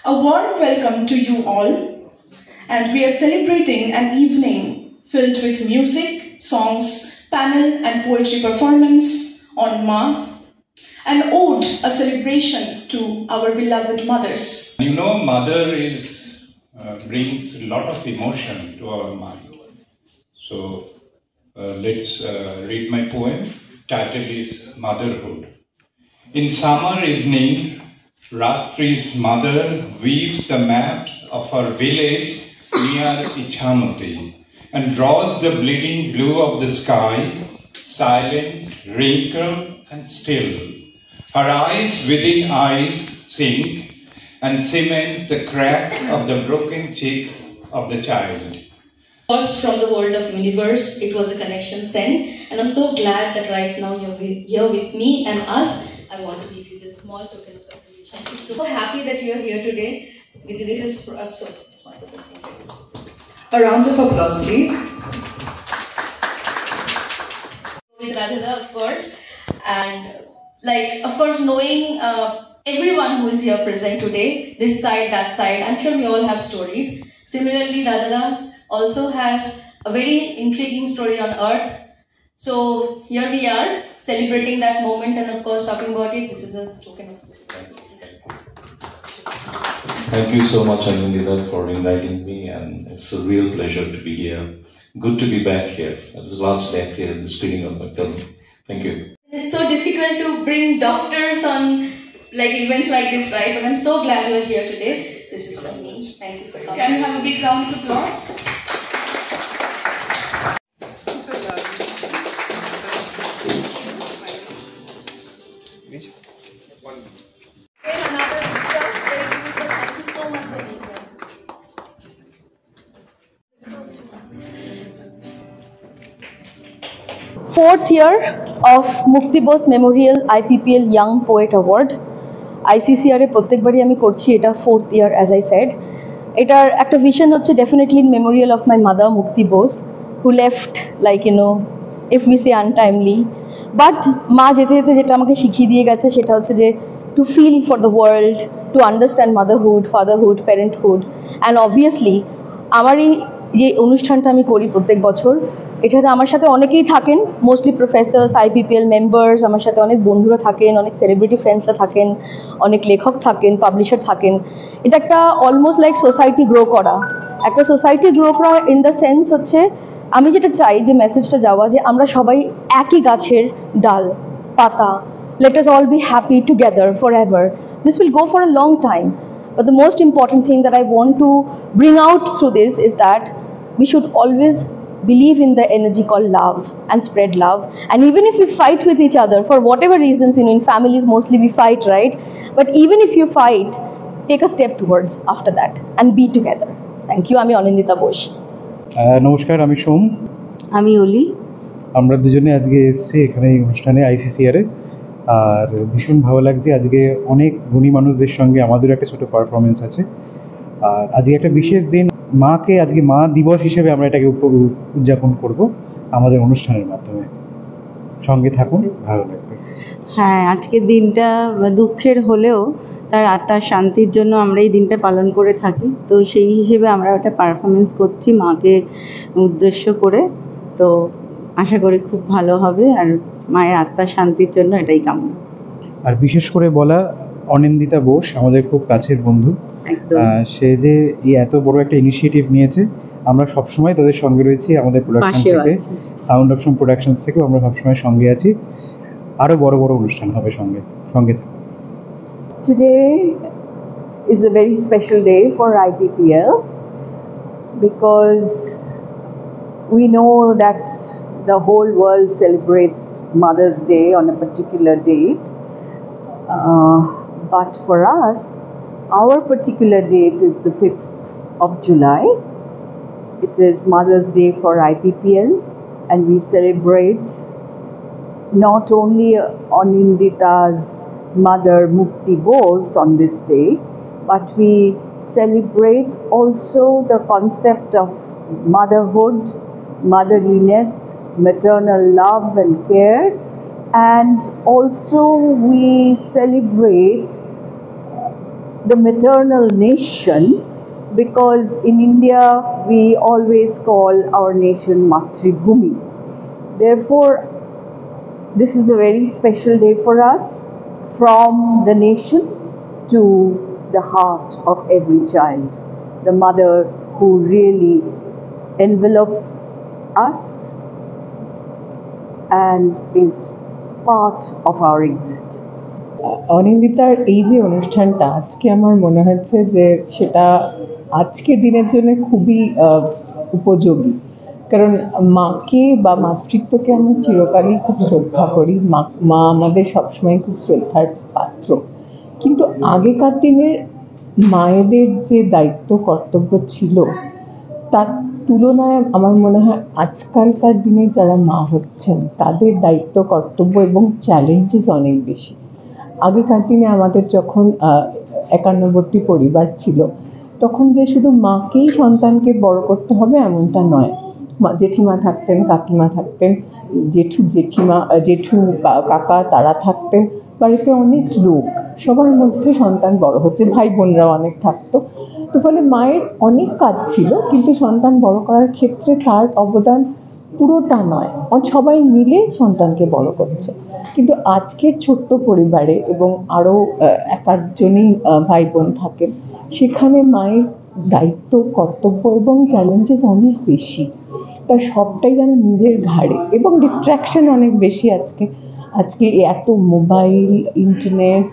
A warm welcome to you all, and we are celebrating an evening filled with music, songs, panel and poetry performance on Ma, an ode, a celebration to our beloved mothers. You know, mother brings a lot of emotion to our mind. So let's read my poem. Title is Motherhood. In summer evening, Ratri's mother weaves the maps of her village near Ichamati and draws the bleeding blue of the sky, silent, wrinkled and still. Her eyes within eyes sink and cements the crack of the broken cheeks of the child. First, from the world of universe, it was a connection sent, and I'm so glad that right now you're here with me and us. I want to give you this small token of appreciation. I'm so happy that you're here today. This is so wonderful. A round of applause, please. With Rajada, of course, and of course, knowing everyone who is here present today, this side, that side, I'm sure we all have stories. Similarly, Rajada also has a very intriguing story on Earth. So here we are, celebrating that moment and of course talking about it. This is a token of Thank you so much, Anindita, for inviting me, and it's a real pleasure to be here. Good to be back here. It was last day here at the screening of my film. Thank you. It's so difficult to bring doctors on events like this, right? But I'm so glad you're here today. This is from me. Thank you for coming. Can we have a big round of applause? Fourth year of Mukti Bose Memorial IPPL Young Poet Award. ICCR এ প্রত্যেকবারই আমি করছি এটা fourth year, as I said. এটার একটা vision হচ্ছে definitely in memorial of my mother Mukti Bose, who left if we say untimely. But মা যেতে যেতে যেটা আমাকে শিখিয়ে দিয়ে গেছে সেটা হচ্ছে যে to feel for the world, to understand motherhood, fatherhood, parenthood, and obviously আমার এই যে অনুষ্ঠানটা আমি করি প্রত্যেক বছর, এটাতে আমার সাথে অনেকেই থাকেন, মোস্টলি প্রফেসরস, আইপিপিএল মেম্বার্স, আমার সাথে অনেক বন্ধুরা থাকেন, অনেক সেলিব্রিটি ফ্রেন্ডসরা থাকেন, অনেক লেখক থাকেন, পাবলিশার থাকেন। এটা একটা অলমোস্ট লাইক সোসাইটি গ্রো করা, একটা সোসাইটি গ্রো করা ইন দ্য সেন্স হচ্ছে আমি যেটা চাই যে মেসেজটা যাওয়া যে আমরা সবাই একই গাছের ডাল, পাতা, let us all be happy together forever. This will go for a long time, but the most important thing that I want to bring out through this is that we should always believe in the energy called love and spread love. And even if we fight with each other for whatever reasons, in families mostly we fight, right? But even if you fight, take a step towards after that and be together. Thank you. আমি অনিন্দিতা বোস। নমস্কার, আমি সোম। আমি অলি। আমরা দুজনে আজকে এসেছি এখানে এই অনুষ্ঠানে আইসিসিআর এ, আর ভীষণ ভালো লাগছে। আজকে অনেক গুণী মানুষদের সঙ্গে আমাদের একটা ছোট পারফরমেন্স আছে, আর আজকে একটা বিশেষ দিন। মাকে আজকে মা দিবস হিসেবে আমরা এটাকে উদযাপন করব আমাদের অনুষ্ঠানের মাধ্যমে। সঙ্গে থাকুন, ভালো লাগবে। হ্যাঁ, আজকের দিনটা দুঃখের হলেও তার আত্মার শান্তির জন্য আমরা এই দিনটা পালন করে থাকি। তো সেই হিসেবে আমরা একটা পারফরমেন্স করছি মাকে উদ্দেশ্য করে। তো আশা করি খুব ভালো হবে, আর মায়ের আত্মার শান্তির জন্য এটাই কামনা। আর বিশেষ করে বলা, অনিন্দিতা বোস আমাদের খুব কাছের বন্ধু। সে যে এই এত বড় একটা ইনিশিয়েটিভ নিয়েছে, আমরা সবসময় তাদের সঙ্গে রয়েছি। আমাদের প্রোডাকশন থেকে, সাউন্ড অপশন প্রোডাকশনস থেকেও আমরা সবসময় সঙ্গে আছি। আরো বড় বড় অনুষ্ঠান হবে সঙ্গে সঙ্গে। Today is a very special day for IPPL because we know that the whole world celebrates Mother's Day on a particular date, but for us, our particular date is the 5th of July. It is Mother's Day for IPPL, and we celebrate not only Anindita's mother Mukti Bose on this day, but we celebrate also the concept of motherhood, motherliness, maternal love and care, and also we celebrate the maternal nation, because in India we always call our nation Matribhumi. Therefore, this is a very special day for us, from the nation to the heart of every child, the mother who really envelops us and is part of our existence. অনিন্দিতার এই যে অনুষ্ঠানটা আজকে আমার মনে হচ্ছে যে সেটা আজকের দিনের জন্য খুবই উপযোগী, কারণ মাকে বা মাতৃত্বকে আমরা চিরকালই খুব শ্রদ্ধা করি, মা আমাদের সবসময় খুব শ্রদ্ধার পাত্র। কিন্তু আগেকার দিনের মায়েদের যে দায়িত্ব কর্তব্য ছিল তার তুলনায় আমার মনে হয় আজকালকার দিনে যারা মা হচ্ছেন তাদের দায়িত্ব কর্তব্য এবং চ্যালেঞ্জেস অনেক বেশি। আগেকার দিনে আমাদের যখন একান্নবর্তী পরিবার ছিল তখন যে শুধু মাকেই সন্তানকে বড় করতে হবে এমনটা নয়, জেঠিমা থাকতেন, কাকিমা থাকতেন, জেঠু কাকা তারা থাকতেন, বাড়িতে অনেক লোক, সবার মধ্যে সন্তান বড় হচ্ছে, ভাই বোনরাও অনেক থাকতো। তো ফলে মায়ের অনেক কাজ ছিল, কিন্তু সন্তান বড় করার ক্ষেত্রে তার অবদান পুরোটা নয়, সবাই মিলে সন্তানকে বড় করছে। কিন্তু আজকের ছোট্ট পরিবারে এবং আরও এক আধজনই ভাই বোন থাকেন, সেখানে মায়ের দায়িত্ব কর্তব্য এবং চ্যালেঞ্জেস অনেক বেশি, তার সবটাই যেন নিজের ঘাড়ে, এবং ডিস্ট্র্যাকশন অনেক বেশি। আজকে এত মোবাইল, ইন্টারনেট,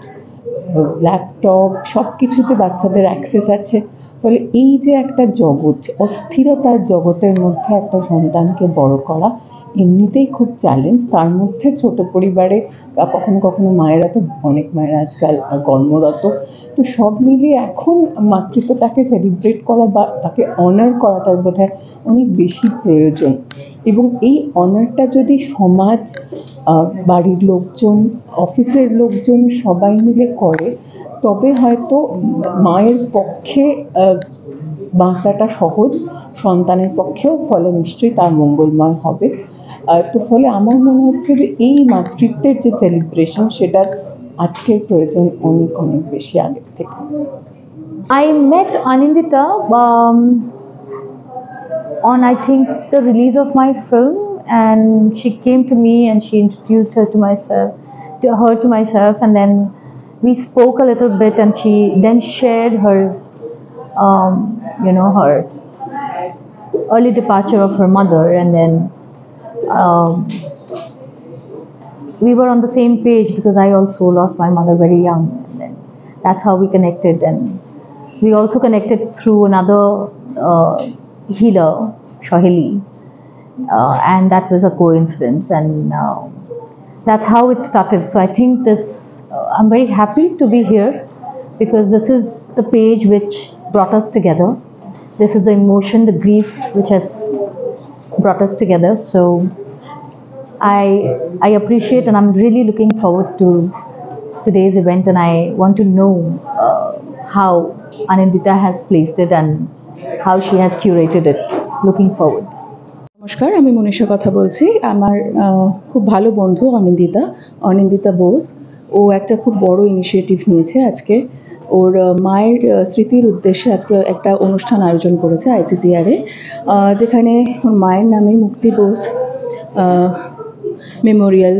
ল্যাপটপ সব কিছুতে বাচ্চাদের অ্যাক্সেস আছে, ফলে এই যে একটা জগৎ, অস্থিরতার জগতের মধ্যে একটা সন্তানকে বড় করা এমনিতেই খুব চ্যালেঞ্জ। তার মধ্যে ছোট পরিবারে কখনো কখনো মায়েরা, তো অনেক মায়েরা আজকাল কর্মরত, তো সব মিলিয়ে এখন মাতৃত্বটাকে সেলিব্রেট করা বা তাকে অনার করাটার বোধহয় অনেক বেশি প্রয়োজন। এবং এই অনারটা যদি সমাজ, বাড়ির লোকজন, অফিসের লোকজন সবাই মিলে করে, তবে হয়তো মায়ের পক্ষে বাঁচাটা সহজ, সন্তানের পক্ষেও ফলে নিশ্চয়ই তার মঙ্গলময় হবে। তো ফলে আমার মনে হচ্ছে যে এই মাতৃত্বের যে সেলিব্রেশন, সেটার আজকের প্রয়োজন অনেক অনেক বেশি আগের থেকে। I met Anindita on, I think, the release of my film, and she came to me and she introduced her to myself, and then we spoke a little bit, and she then shared her her early departure of her mother, and then we were on the same page because I also lost my mother very young, and then that's how we connected. And we also connected through another healer, Shohili, and that was a coincidence, and that's how it started. So I think I'm very happy to be here, because this is the page which brought us together. This is the emotion, the grief which has brought us together. So I appreciate, and I'm really looking forward to today's event, and I want to know how Anindita has placed it and how she has curated it. Looking forward. নমস্কার, আমি মনীষা কথা বলছি। আমার খুব ভালো বন্ধু অনিন্দিতা বোস, ও একটা খুব বড় ইনিশিয়েটিভ নিয়েছে। আজকে ওর মায়ের স্মৃতির উদ্দেশ্যে আজকে একটা অনুষ্ঠান আয়োজন করেছে ICCR-এ, যেখানে ওর মায়ের নামে মুক্তি বোস মেমোরিয়াল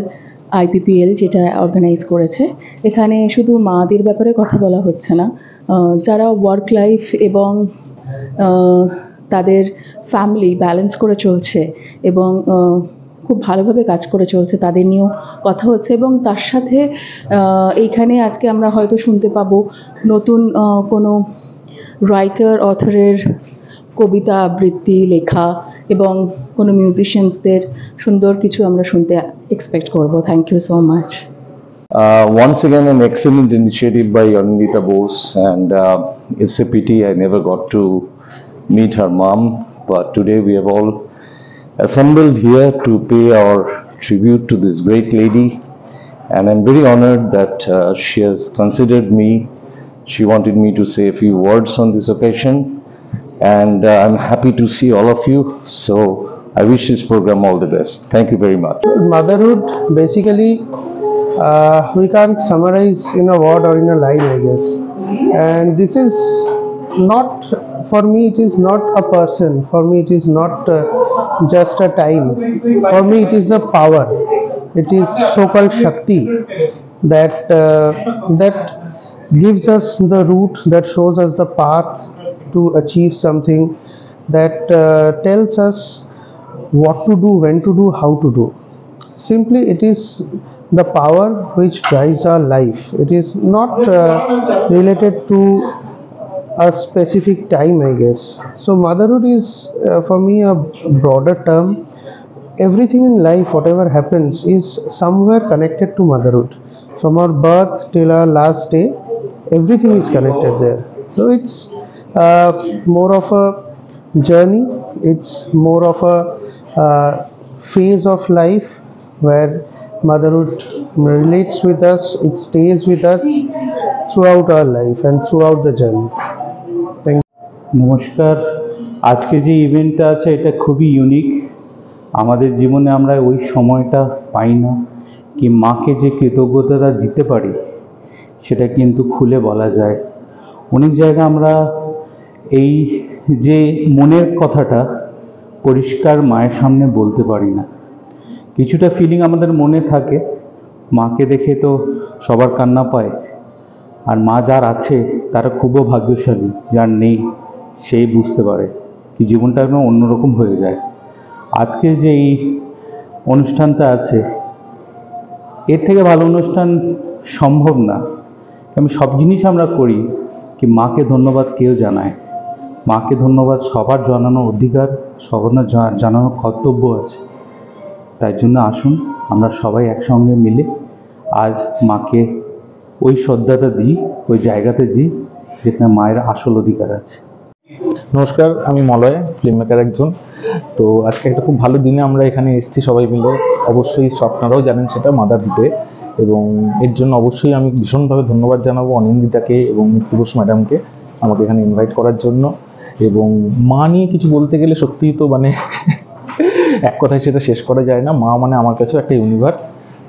IPPL যেটা অর্গানাইজ করেছে। এখানে শুধু মাদের ব্যাপারে কথা বলা হচ্ছে না, যারা ওয়ার্ক লাইফ এবং তাদের ফ্যামিলি ব্যালেন্স করে চলছে এবং খুব ভালোভাবে কাজ করে চলছে, তাদের নিয়েও কথা হচ্ছে। এবং তার সাথে এইখানে আজকে আমরা হয়তো শুনতে পাবো নতুন কোনো রাইটার, অথরের কবিতা আবৃত্তি লেখা, এবং কোনো মিউজিশিয়ানসদের সুন্দর কিছু আমরা শুনতে এক্সপেক্ট করব। Thank you so much. Once again, an excellent initiative by Anindita Bose, and it's a pity I never got to meet her mom, but today we have all assembled here to pay our tribute to this great lady, and I'm very honored that she has considered me. She wanted me to say a few words on this occasion, and I'm happy to see all of you, so I wish this program all the best. Thank you very much. Motherhood, basically, we can't summarize in a word or in a line, I guess. and this is not, for me it is not a person, for me it is not just a time, for me it is a power, it is so-called Shakti that that gives us the route, that shows us the path to achieve something, that tells us what to do, when to do, how to do. Simply it is the power which drives our life. It is not related to a specific time, I guess. So motherhood is for me a broader term. Everything in life, whatever happens, is somewhere connected to motherhood. From our birth till our last day, everything is connected there. So it's more of a journey, it's more of a phase of life where motherhood relates with us, it stays with us throughout our life and throughout the journey. Thank you. নমস্কার, আজকে যে ইভেন্টটা আছে এটা খুবই unique. আমাদের জীবনে আমরা ওই সময়টা পাই না কি মাকে যে কৃতজ্ঞতাটা দিতে পারি সেটা কিন্তু খুলে বলা যায়। অনেক জায়গায় আমরা এই যে মনের কথাটা পরিষ্কার মায়ের সামনে বলতে পারি না। কিছুটা ফিলিং আমাদের মনে থাকে, মাকে দেখে তো সবার কান্না পায়, আর মা যার আছে তারা খুবই ভাগ্যশালী, যার নেই সেই বুঝতে পারে কি জীবনটা একদম অন্যরকম হয়ে যায়। আজকে যে এই অনুষ্ঠানটা আছে এর থেকে ভালো অনুষ্ঠান সম্ভব না। আমি সব জিনিস আমরা করি কি মাকে ধন্যবাদ কেউ জানায়, মাকে ধন্যবাদ সবার জানানো অধিকার, সবার জানানো কর্তব্য আছে। তাই জন্য আসুন আমরা সবাই একসঙ্গে মিলে আজ মাকে ওই শ্রদ্ধাটা দিই, ওই জায়গাতে দিই যেখানে মায়ের আসল অধিকার আছে। নমস্কার, আমি মলয়, ফিল্ম মেকার একজন। তো আজকে একটা খুব ভালো দিনে আমরা এখানে এসেছি সবাই মিলে। অবশ্যই আপনারাও জানেন সেটা মাদার্স ডে, এবং এর জন্য অবশ্যই আমি ভীষণভাবে ধন্যবাদ জানাবো অনিন্দিতাকে এবং মুক্তি বোস ম্যাডামকে আমাকে এখানে ইনভাইট করার জন্য। এবং মা নিয়ে কিছু বলতে গেলে সত্যিই তো মানে এক কথায় সেটা শেষ করা যায় না। মা মানে আমার কাছেও একটা ইউনিভার্স।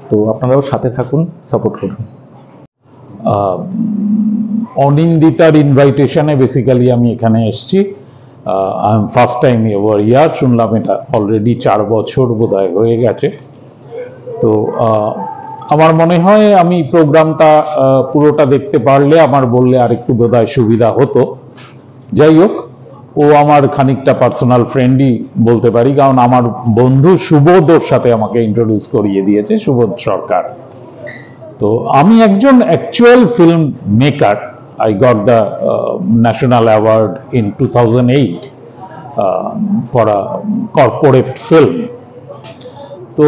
তো আপনারাও সাথে থাকুন, সাপোর্ট করুন। অনিন্দিতার ইনভাইটেশনে বেসিক্যালি আমি এখানে এসেছি। I am first time ever ইয়ার, শুনলাম এটা অলরেডি 4 বছর বোধহয় হয়ে গেছে। তো আমার মনে হয় আমি প্রোগ্রামটা পুরোটা দেখতে পারলে আমার বললে আরেকটু বোধহয় সুবিধা হতো। যাই হোক, ও আমার খানিকটা পার্সোনাল ফ্রেন্ডই বলতে পারি, কারণ আমার বন্ধু সুবোধ ওর সাথে আমাকে ইন্ট্রোডিউস করিয়ে দিয়েছে, সুবোধ সরকার। তো আমি একজন actual film maker. I got the national award in 2008 for a corporate film. তো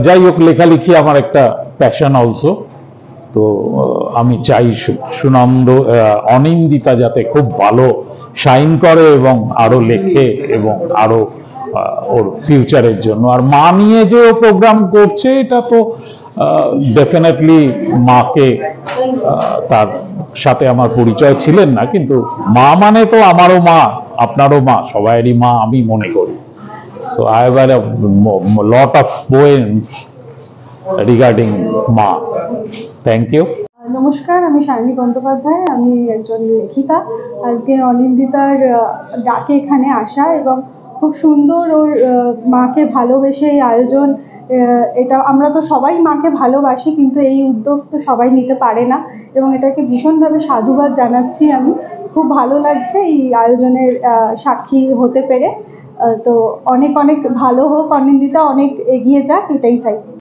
যাই হোক, লেখালেখি আমার একটা প্যাশন অলসো। তো আমি চাই সুনন্দ অনিন্দিতা যাতে খুব ভালো শাইন করে এবং আরো লেখে এবং আরো ওর ফিউচারের জন্য। আর মা নিয়ে যে ও প্রোগ্রাম করছে এটা তো ডেফিনেটলি মাকে, তার সাথে আমার পরিচয় ছিলেন না, কিন্তু মা মানে তো আমারও মা, আপনারও মা, সবাইয়েরই মা আমি মনে করি। So I have a lot of poems regarding মা। Thank you. নমস্কার, আমি শাইনী বন্দ্যোপাধ্যায়, আমি একজন লেখিকা। আজকে অনিন্দিতার ডাকে এখানে আসা এবং খুব সুন্দর ওর মাকে ভালোবেসে এই আয়োজন। এটা আমরা তো সবাই মাকে ভালোবাসি, কিন্তু এই উদ্যোগ তো সবাই নিতে পারে না, এবং এটাকে ভীষণভাবে সাধুবাদ জানাচ্ছি আমি। খুব ভালো লাগছে এই আয়োজনের সাক্ষী হতে পেরে। তো অনেক অনেক ভালো হোক অনিন্দিতা, অনেক এগিয়ে যাক, এটাই চাই।